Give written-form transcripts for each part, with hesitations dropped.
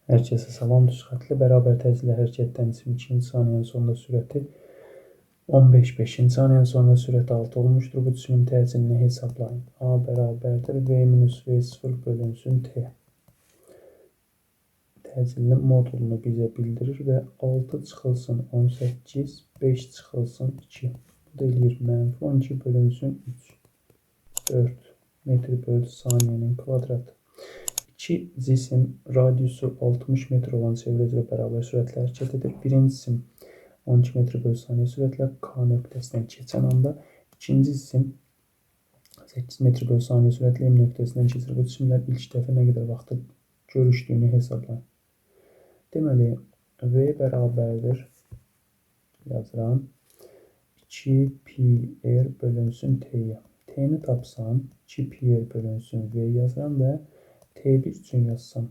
Herkese salam, düz xətli bərabər tezliklə hərəkətdən cisim 2-ci saniyənin sonunda sürəti 15, 5-ci saniyənin sonunda sürəti 6 olmuşdur. Bu cismin təcilini hesablayın. A bərabərdir V minus V0 bölünsün T. Təcilinin modulunu bizə bildirir və 6 çıxılsın 18, 5 çıxılsın 2. Bu da eləyir -12 bölünsün 3. 4 metr bölü saniyənin kvadratı. İki cisim radiusu 60 metr olan çevrə üzrə bərabər sürətlə hərəkət edir. Birinci cisim 12 metr bölü saniyə sürətlə K nöqtəsindən keçən anda, ikinci cisim 8 metr bölü saniyə sürətlə M nöqtəsindən keçir. Bu cisimlər ilk dəfə nə qədər vaxtda görüşdüyünü hesablayın. Deməli, V bərabərdir, yazıram, 2 pi r bölünsün T-yə. T-ni tapsam, 2 pi r bölünsün V yazıram və T1 üçün yazsam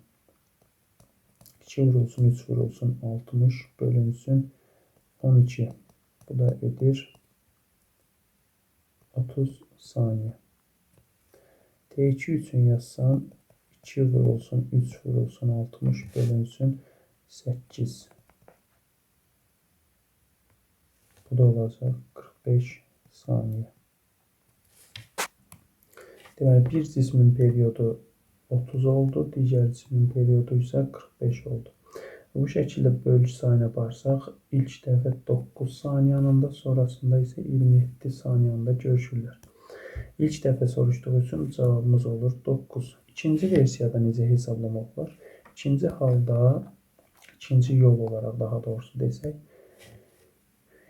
2 vurulsun 3 vurulsun 60 bölünsün 12. Bu da edir 30 saniye. T2 üçün yazsam 2 vurulsun 3 vurulsun 60 bölünsün 8. Bu da olacaq 45 saniye. Deməli, bir cismin periodu 30 oldu, digər cismin periodu isə 45 oldu. Bu şəkildə bölücü sayına baxsaq, ilk dəfə 9 saniyə anında, sonrasında isə 27 saniyə anında görüşürlər. İlk dəfə soruşduğu üçün cavabımız olur 9. İkinci versiyada necə hesablamaq olar? İkinci halda, ikinci yol olaraq daha doğrusu desək,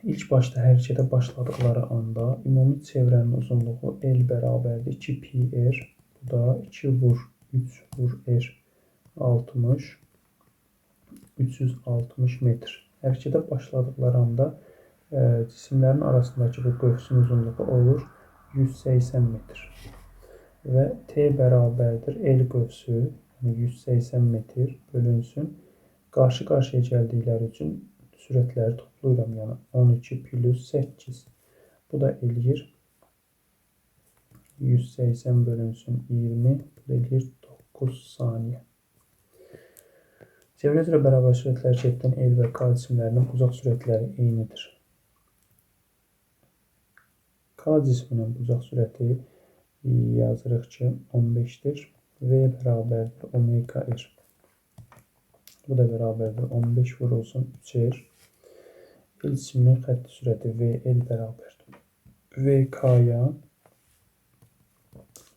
ilk başda hərəkətə başladıqları anda ümumi çevrənin uzunluğu L bərabərdir 2 pi r. Bu da 2 vur 3 vur r 60 360 metr. Hərəkətə başladıqları anda cisimlərin arasındakı bu qövsün uzunluğu olur 180 metr. Və T bərabərdir L qövsü, yəni 180 metr bölünsün. Qarşı-qarşıya gəldikləri üçün sürətləri toplayıram, yəni 12 plus 8. Bu da eləyir 180 bölünsün 20, bu da eləyir 9 saniyə. Çevrə üzrə bərabər sürətlə hərəkət edən L və K cisimlərinin uzaq sürətləri eynidir. K cisminin uzaq sürəti yazırıq ki 15'dir. V bərabərdir omega r. Bu da bərabərdir 15 vurulsun 3r. L cisminin xətti sürəti VL bərabərdir VK-ya.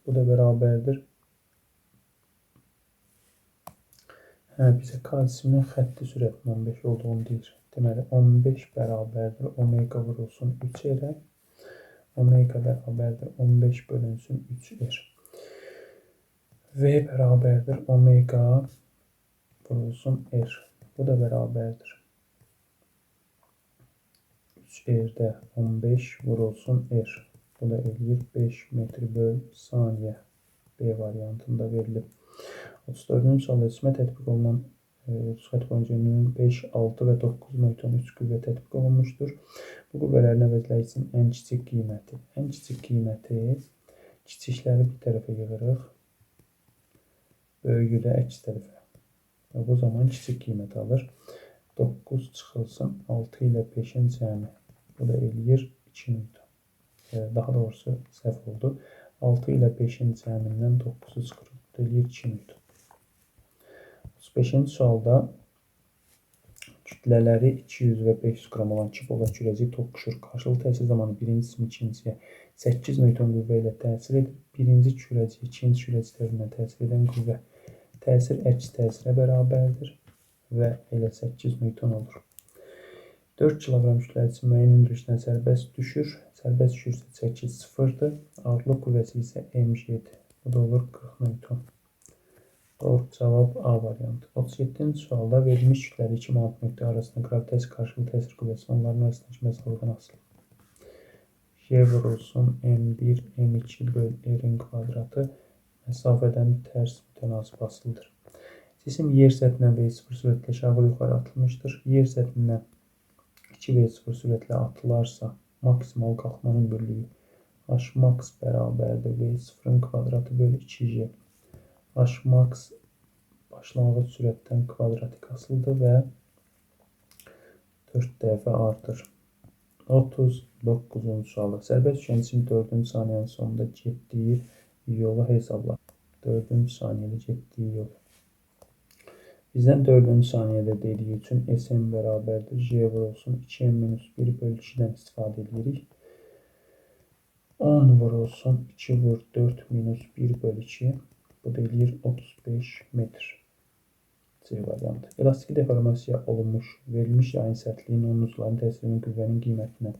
Bu da bərabərdir. Bizə K cisminin xətti sürətinin 15 olduğunu deyir. Deməli, 15 bərabərdir omega vurulsun 3r. Omega bərabərdir 15 bölünsün 3r. V bərabərdir omega vurulsun r. Bu da bərabərdir 3r'də 15 vurulsun r. Bu da eləyir 5 metr böl saniyə. B variantında verilib. 34-cü sualda cismə tətbiq olunan xətt boyunca 5, 6 və 9.3 qüvvə tətbiq olunmuşdur. Bu qüvvələrin əvəzləyicinin ən kiçik qiyməti. Ən kiçik qiyməti kiçikləri bir tərəfə yığırıq. Böyüyü də əks tərəfə. Bu zaman kiçik qiymət alır. 9 çıxılsın 6 ilə 5'in cəmi. Bu da eləyir 2 newton. Daha doğrusu səhv oldu. 6 ilə 5'in cəmindən 9'u çıxırıq. Bu da eləyir 2 newton. 35-ci sualda kütlələri 200 və 500 qram olan kibola kürəcik toqquşur. Qarşılıqlı təsir zamanı birinci cisim ikinciyə 8 newton qüvvə ilə təsir edir. Birinci kürəcik ikinci kürəcik tərəfindən təsir edən qüvvə təsir əks təsirə bərabərdir və elə 8 newton olur. 4 kiloqram kütləli cisim müəyyən hündürlükdən sərbəst düşür. Sərbəst düşürsə çəki 0'dır. Ağırlıq qüvvəsi isə m7. Bu da olur 40 newton. Doğru cavab A variantı. 37-ci sualda verilmiş kütləli iki manat nöqtə arasında qravitasiya qarşılıqlı təsir qüvvəsi onların arasındakı məsafədən asılı. J vurulsun M1 M2 böl R'in kvadratı məsafədən tərs mütənasib asılıdır. Cisim yer səthindən V0 sürətlə aşağı yuxarı atılmışdır. Yer səthindən 2V0 sürətlə atılarsa maksimal qalxma hündürlüyü Hmax bərabərdir V0'ın kvadratı bölü 2J. Hmax başlanğıc sürətdən kvadratik asılıdır və 4 dəfə artır. 39-cu sualda sərbəst düşən 4-cü saniyənin sonunda getdiyi yolu hesabla. 4-cü saniyədə getdiyi yol. Bizdən 4-cü saniyədə dediyi üçün Sm bərabərdir J vurulsun 2m-1 bölü 2-dən istifadə edirik. 10 vurulsun 2 vur 4 minus 1 bölü 2. Bu da eləyir 35 metr. C variantı. Elastiki deformasiya olunmuş, verilmiş yayın sərtliyin onun uzların təsirinin qüvvənin qiymətindən,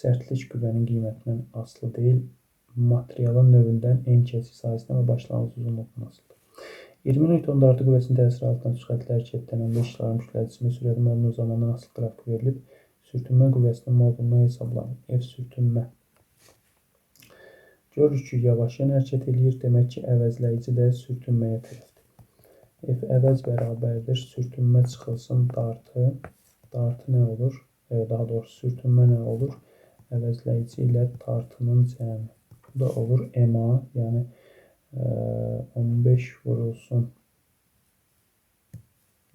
sərtlik qüvvənin qiymətindən asılı deyil, materialın növündən, en kəsik sayəsindən və başlanğıc uzunluğundan asılıdır. 20 Newton dartı qüvvəsinin təsiri altından sürətli hərəkətlənən 5 işlərin kütləcəsinin sürəti modulunun zamandan asılı qrafik verilib, sürtünmə qüvvəsinin moduluna hesablanır. F sürtünmə. Görürük ki, yavaşyan hərəkət edir, demək ki, əvəzləyici də sürtünməyə tərəfdir. F əvəz bərabərdir, sürtünmə çıxılsın dartı. Dartı nə olur? Daha doğrusu sürtünmə nə olur? Əvəzləyici ilə dartının cəmi. Bu da olur MA, yəni 15 vurulsun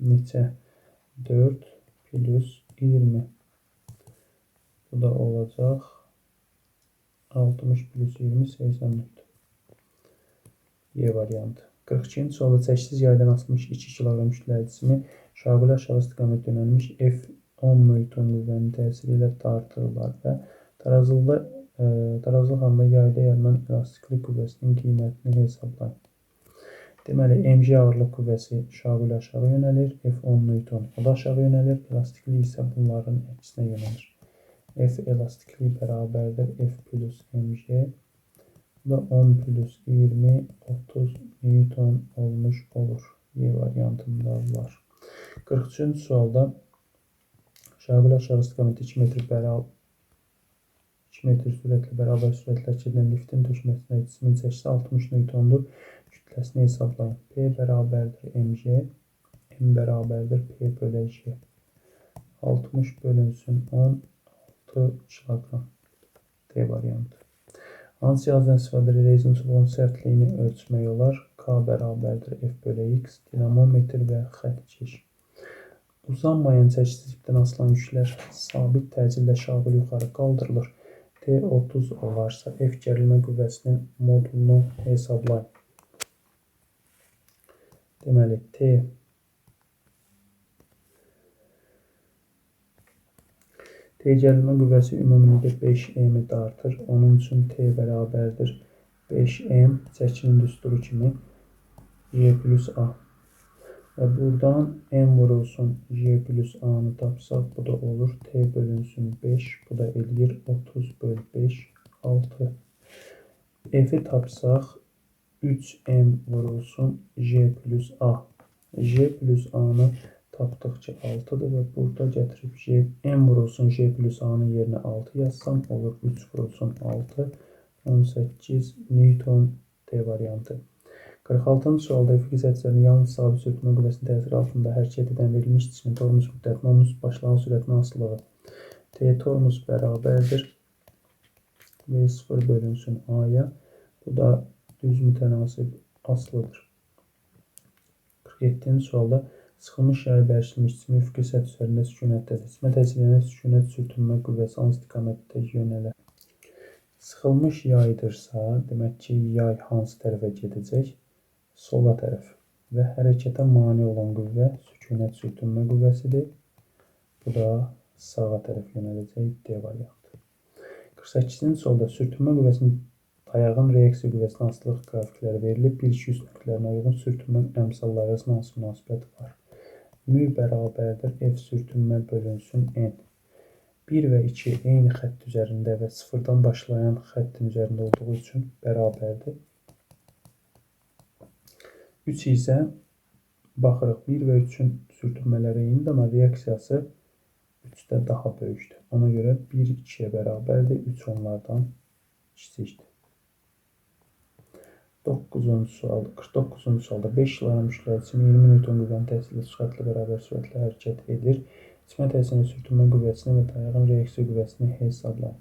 neçə 4 plus 20. Bu da olacaq 60 plus 20 80 nöqtə. E variantı. 42-ci sualda çəkisiz yaydan asılmış 2 kg kütləli cismi şaquli aşağı istiqamət yönəlmiş F10 Newton qüvvənin təsiri ilə dartırlar və tarazlıq halında yayda yaranan elastiklik qüvvəsinin qiymətini hesablayın. Deməli, mg ağırlıq qüvvəsi şaquli aşağı yönəlir, F10 Newton o da aşağı yönəlir, elastiklik isə bunların əksinə yönəlir. F elastiklik bərabərdir F plus mg. Bu da 10 plus 20, 30 Newton olmuş olur. Y variantında var. 43-cü sualda şaquli aşağı istiqamətdə 2 metr sürətlə bərabər sürətlə gedən liftin döşməsinə cismin çəkisi 60 Newtondur. Kütləsini hesablayın. P bərabərdir mg, M bərabərdir P bölü G. 60 bölünsün 16 kiloqram. D variantı. Hansı yazıdan istifadə edərək çubuğun sərtliyini ölçmək olar? K bərabərdir F bölü X, dinamometr və xəttkeş. Uzanmayan çəkisizlikdən asılan yüklər sabit təcillə şaquli yuxarı qaldırılır. T 30 olarsa F gərilmə qüvvəsinin modulunu hesablayın. Deməli, T gərilmə qüvvəsi ümumilikdə 5M dartır. Onun üçün T bərabərdir 5M çəkinin düsturu kimi J plus A. Və buradan M vurulsun J plus A-nı tapsaq, bu da olur T bölünsün 5, bu da eləyir 30 bölü 5, 6. F-i tapsaq 3M vurulsun J plus A. J plus A-nı tapdıq ki 6-dır və burada gətirib M vurulsun J plus A-nın yerinə 6 yazsam, olur 3 vurulsun 6, 18 Newton. D variantı. 46-cı sualda F qisətçilərini yalnız sabit sürtünmə qüvvəsinin təsiri altında hərəkət edən verilmiş cismin tormuz müddətinin onun başlanğıc sürətinin asılılığı. T tormuz bərabərdir V0 bölünsün A-ya. Bu da düz mütənasib asılıdır. 47-ci sualda sıxılmış yayı bərkilmiş cismi üfüqi səthi üzərində sükunətdədir. Cismə təsir edən sükunət sürtünmə qüvvəsi hansı istiqamətdə yönələr? Sıxılmış yaydırsa, demək ki, yay hansı tərəfə gedəcək? Sola tərəf. Və hərəkətə mane olan qüvvə sükunət sürtünmə qüvvəsidir. Bu da sağa tərəf yönələcək. D variantı. 48-ci sualda sürtünmə qüvvəsinin dayağın reaksiya qüvvəsinə asılılıq qrafikləri verilib. 1-2 üstünlüklərinə uyğun sürtünmə əmsalları arasında hansı münasibət var? Mü bərabərdir F sürtünmə bölünsün N. 1 və 2 eyni xətt üzərində və 0-dan başlayan xəttin üzərində olduğu üçün bərabərdir. 3 isə baxırıq 1 və 3-ün sürtünmələri eynidir, amma reaksiyası 3-də daha böyükdür. Ona görə 1 2-yə bərabərdir, 3 onlardan kiçikdir. 49-cu sualda 5 kg kütləli cisim 20 Newton qüvvənin təsiri sürətlə bərabər sürətlə hərəkət edir. Cismə təsir edən sürtünmə qüvvəsini və dayağın reaksiya qüvvəsini hesablayın.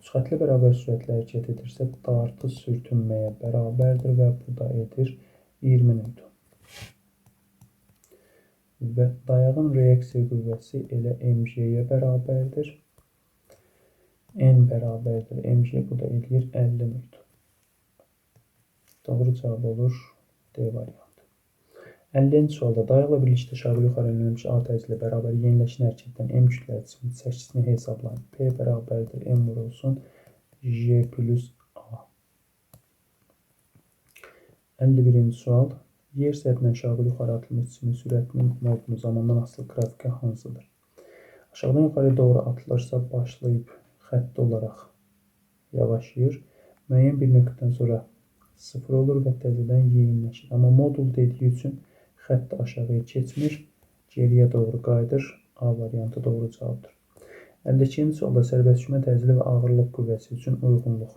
Sürətlə bərabər sürətlə hərəkət edirsə, dartı sürtünməyə bərabərdir və bu da edir 20 Newton. və dayağın reaksiya qüvvəsi elə mg-yə bərabərdir. N bərabərdir mg, bu da eləyir 50 Newton. Doğru cavab olur D variantı. 50-ci sualda dayaqla birlikdə aşağı yuxarı yönəlmiş A təzyiqlə bərabər yeniləşən hərəkətdən M kütləsinin çəkisini hesablayın. P bərabərdir M vurulsun J plus A. 51-ci sual. Yer səthindən aşağı yuxarı atılmış cismin sürətinin modunu zamandan asılı qrafiki hansıdır? Aşağıdan yuxarı doğru atılırsa başlayıb xətti olaraq yavaşlayır. Müəyyən bir nöqtədən sonra 0 olur və təzədən yeyinləşir. Amma modul dediyi üçün xətt aşağıya keçmir, geriyə doğru qayıdır. A variantı doğru cavabdır. 52-ci sualda sərbəst düşmə təcili və ağırlıq qüvvəsi üçün uyğunluq.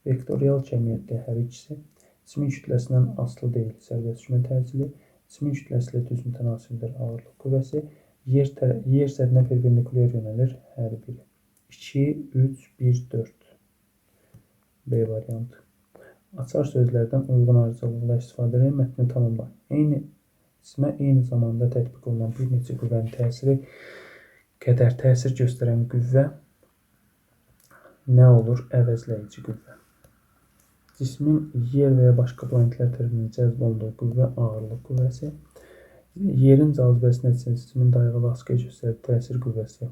Vektorial cəmiyyətdə hər ikisi cismin kütləsindən asılı deyil. Sərbəst düşmə təcili cismin kütləsi ilə düz mütənasibdir. Ağırlıq qüvvəsi yer səthinə perpendikulyar yönəlir hər biri. 2, 3, 1, 4. B variantı. Açar sözlərdən uyğun ardıcıllıqla istifadə edin, mətni tamamlayın. Cismə eyni zamanda tətbiq olunan bir neçə qüvvənin təsiri qədər təsir göstərən qüvvə nə olur? Əvəzləyici qüvvə. Cismin yer və ya başqa planetlər tərəfindən cəzb olunduğu qüvvə ağırlıq qüvvəsi. Yerin cazibəsi nəticəsində cismin dayağı lastikə göstərib təsir qüvvəsi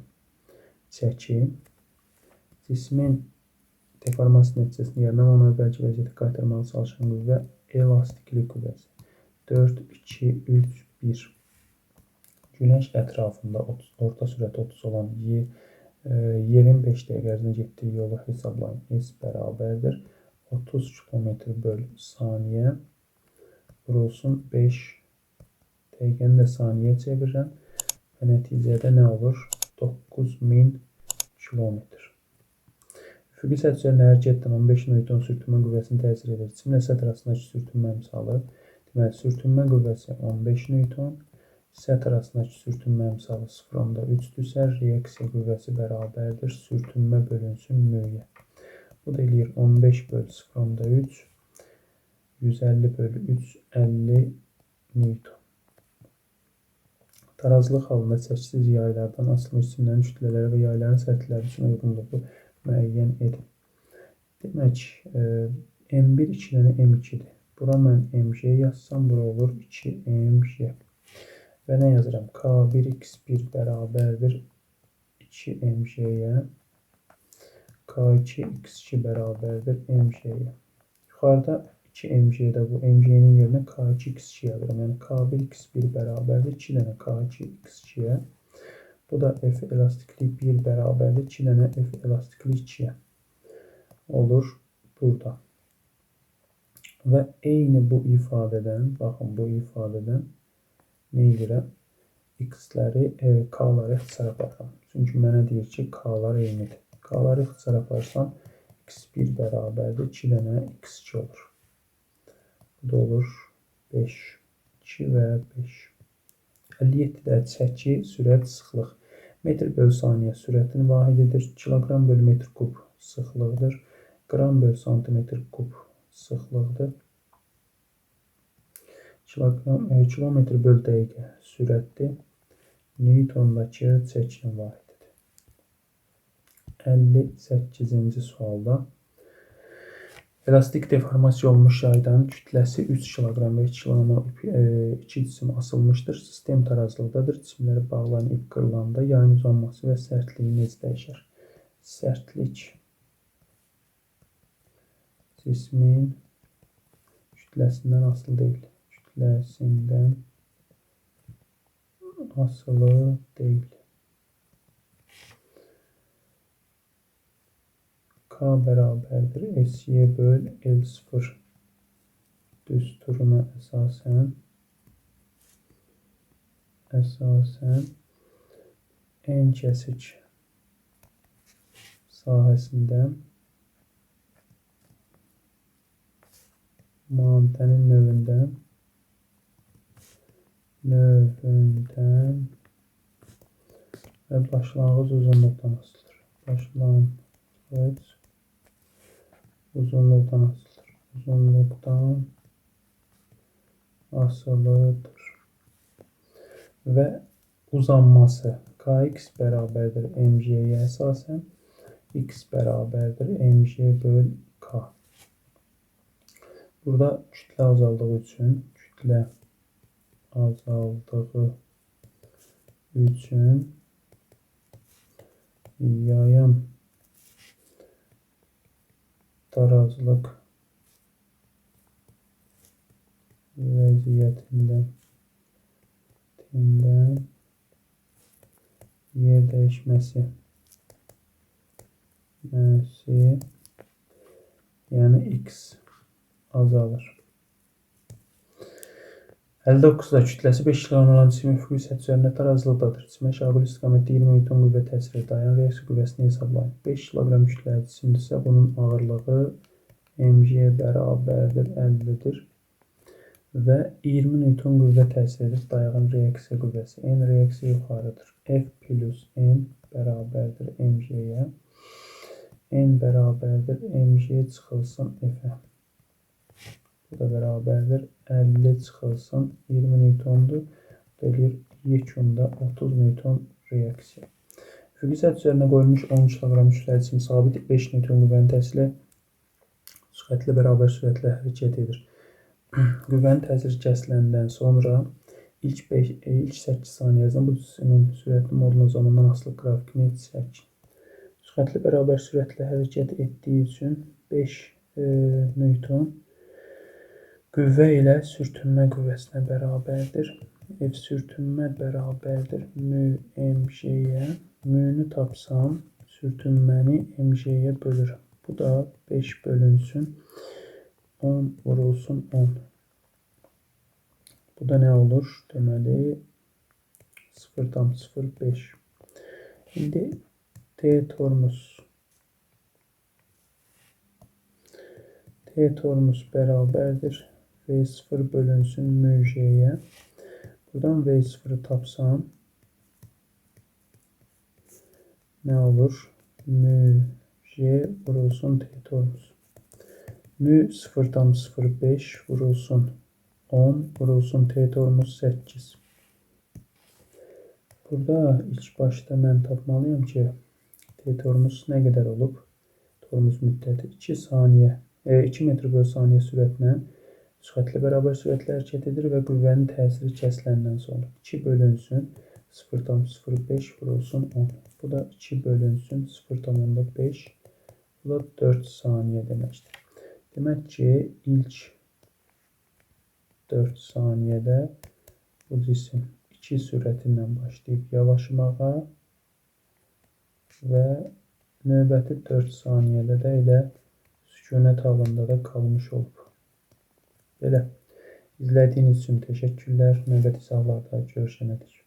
çəki. Cismin deformasiya nəticəsində yerinə onu əvvəlki vəziyyətə qaytarmağa çalışan qüvvə elastiklik qüvvəsi. 4, 2, 3, 1. Günəş ətrafında orta sürəti 30 olan yerin 5 dəqiqə ərzində getdiyi yolu hesablayın. S bərabərdir 30 km/saniyə vurulsun 5 dəqiqəni də saniyə çevirirəm və nəticədə nə olur? 9000 kilometr. Üfüqi səthi üzərində hərəkətdən 15 Newton sürtünmə qüvvəsini təsir edir. Cisimlə səth arasındakı sürtünmə əmsalı. Deməli, sürtünmə qüvvəsi 15 Newton, səth arasındakı sürtünmə əmsalı 0,3-dürsə, reaksiya qüvvəsi bərabərdir. Sürtünmə bölünsün müyə. Bu da eləyir 15 bölü 0,3, 150 bölü 3, 50 Newton. Tarazlıq halında çəkisiz yaylardan asılmış cisimlərin kütlələri və yayların səthləri üçün uyğunluğu müəyyən edin. Demək, M1 2 dənə M2-dir. Bura mən MG yazsam, bura olur 2MG. Və nə yazıram? K1X1 bərabərdir 2MG-yə. K2X2 bərabərdir MG-yə. Yuxarıda 2MG-də bu MG-nin yerinə K2X2 yazıram. Yəni K1X1 bərabərdir 2 dənə K2X2-yə. Bu da F elastiklik 1 bərabərdir 2 dənə F elastiklik 2-yə. Olur burada. Və eyni bu ifadədən, baxın bu ifadədən nə edirəm? X-ləri, K-ları ixtisar aparıram. Çünki mənə deyir ki, K-lar eynidir. K-ları ixtisar aparsam, X1 bərabərdir 2 dənə X2 olur. Bu da olur 5. 2 və 5. 57-də çəki, sürət, sıxlıq. Metr bölü saniyə sürətin vahididir. Kiloqram bölü metr kub sıxlıqdır. Qram bölü santimetr kub sıxlıqdır. Kilometr bölü dəqiqə sürətdir. Newtondakı çəkinin vahididir. 58-ci sualda elastik deformasiya olmuş yaydan kütləsi 3 kiloqram və 2 kg 2 cisim asılmışdır. Sistem tarazlıqdadır. Cisimləri bağlayan ip qırılanda yayın uzanması və sərtliyi necə dəyişər? Sərtlik cismin kütləsindən asılı deyil. Kütləsindən asılı deyil. K bərabərdir SY böl L0 düsturuna əsasən en kəsik sahəsində maddənin növündən və başlanğıc uzunluqdan asılıdır. Başlanğıc uzunluqdan asılıdır. Uzunluqdan asılıdır. və uzanması kx bərabərdir mg'yə əsasən x bərabərdir mg böl k. Burada kütlə azaldığı üçün yayın tarazlıq vəziyyətində yer dəyişməsi yəni x azalır. 59-da kütləsi 5 kg olan cismin üfüqi səthi üzərində tarazılıqdadır. Cismə şaquli istiqamətdə 20 Newton qüvvə təsir edir. Dayan reaksiya qüvvəsini hesablayın. 5 kg kütləli cisimdirsə, bunun ağırlığı mg bərabərdir 50-dir və 20 Newton qüvvə təsir edir. Dayağın reaksiya qüvvəsi. N reaksiya yuxarıdır. F plus N bərabərdir mg-yə. N bərabərdir mg çıxılsın F-ə. Bu da bərabərdir 50 çıxılsın 20 Newtondur. Deyir yekunda 30 Newton reaksiya. Üfüqi səthi üzərinə qoyulmuş 10 kg kütləli cisim sabit 5 Newton qüvvənin təsiri sürətlə bərabər sürətlə hərəkət edir. Qüvvənin təsiri kəsiləndən sonra ilk 8 saniyə ərzində bu cisimin sürətli modulun zamandan asılı qrafikini çəkin. Sürətlə bərabər sürətlə hərəkət etdiyi üçün 5 Newton qüvvə ilə sürtünmə qüvvəsinə bərabərdir. F sürtünmə bərabərdir mü mg-yə. Mü-nü tapsam, sürtünməni mg-yə bölürəm. Bu da 5 bölünsün 10 vurulsun 10. Bu da nə olur? Deməli 0,05. İndi T tormus bərabərdir V0 bölünsün mü-yə. Buradan V0'ı tapsam nə olur? Mü-j vurulsun T tormus. Mü 0,05 vurulsun 10 vurulsun T tormus 8. Burada ilk başta mən tapmalıyım ki T tormus nə qədər olub? Tormus müddəti 2 saniyə. 2 metr böl saniyə sürətlə sürətlə bərabər sürətlə hərəkət edir və qüvvənin təsiri kəsiləndən sonra 2 bölünsün 0,05 vurulsun 10. Bu da 2 bölünsün 0,5. Bu da 4 saniyə deməkdir. Demək ki, ilk 4 saniyədə bu cisim 2 sürəti ilə başlayıb yavaşmağa və növbəti 4 saniyədə də elə sükunət halında da qalmış olub. Belə. İzlədiyiniz üçün təşəkkürlər. Növbəti sahələrdə görüşənədək.